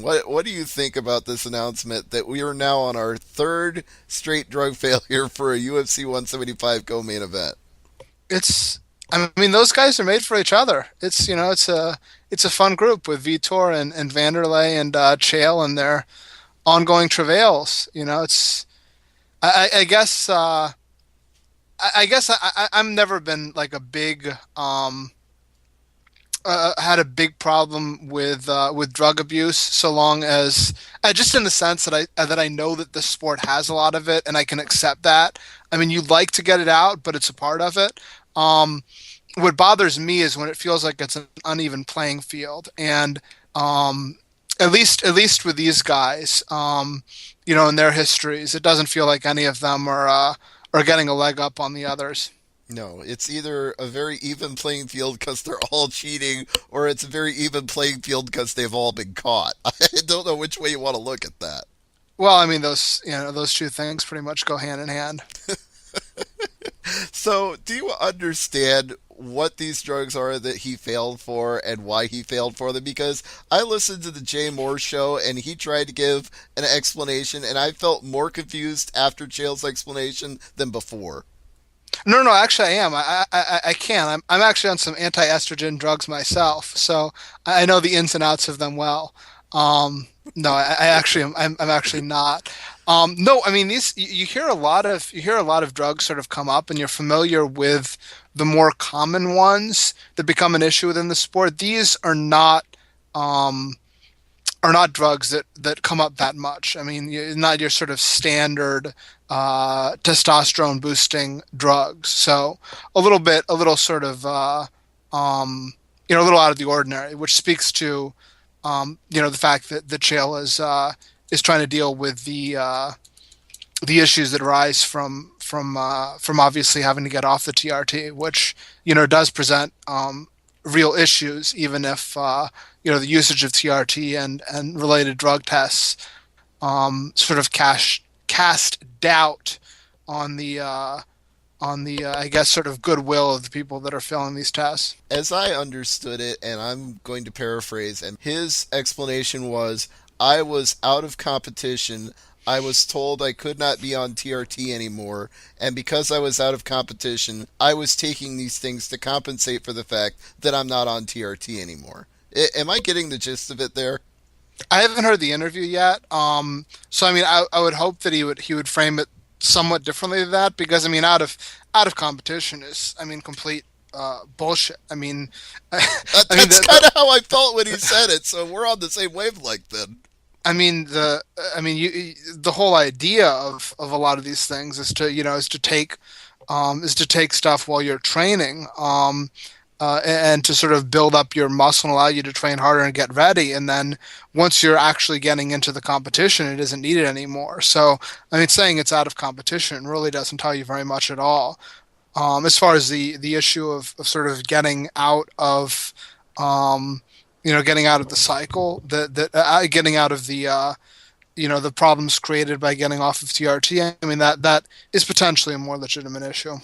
What do you think about this announcement that we are now on our third straight drug failure for a UFC 175 co-main event? It's I mean those guys are made for each other. It's a fun group with Vitor and Vanderlei and Chael and their ongoing travails. It's I guess I guess I'm never been like a big had a big problem with drug abuse so long as just in the sense that I know that the sport has a lot of it and I can accept that. I mean, you'd like to get it out, but it's a part of it. What bothers me is when it feels like it's an uneven playing field, and at least with these guys, in their histories, it doesn't feel like any of them are getting a leg up on the others. No, it's either a very even playing field because they're all cheating, or it's a very even playing field because they've all been caught. I don't know which way you want to look at that. Well, I mean, those two things pretty much go hand in hand. So, do you understand what these drugs are that he failed for and why he failed for them? Because I listened to the Jay Moore show and he tried to give an explanation, and I felt more confused after Chael's explanation than before. No, no, actually, I am. I can. I'm actually on some anti-estrogen drugs myself, so I know the ins and outs of them well. No, I actually am. I'm actually not. No, I mean these. You hear a lot of drugs sort of come up, and you're familiar with the more common ones that become an issue within the sport. These um, are not drugs that come up that much. I mean, not your sort of standard testosterone boosting drugs. So a little sort of, a little out of the ordinary, which speaks to, the fact that Chael is trying to deal with the issues that arise from obviously having to get off the TRT, which does present real issues, even if the usage of TRT and related drug tests sort of cast doubt on the I guess sort of goodwill of the people that are filling these tests. As I understood it, and I'm going to paraphrase, and his explanation was, I was out of competition. I was told I could not be on TRT anymore, and because I was out of competition, I was taking these things to compensate for the fact that I'm not on TRT anymore. Am I getting the gist of it there? I haven't heard the interview yet, so I mean, I would hope that he would frame it somewhat differently than that because I mean, out of competition is I mean complete bullshit. I mean, I mean That's kind of how I felt when he said it, so we're on the same wavelength then. I mean the whole idea of a lot of these things is to take stuff while you're training, and to sort of build up your muscle and allow you to train harder and get ready. And then once you're actually getting into the competition, it isn't needed anymore. So I mean, saying it's out of competition really doesn't tell you very much at all. As far as the issue of sort of um, getting out of the cycle, getting out of the problems created by getting off of TRT. I mean that is potentially a more legitimate issue.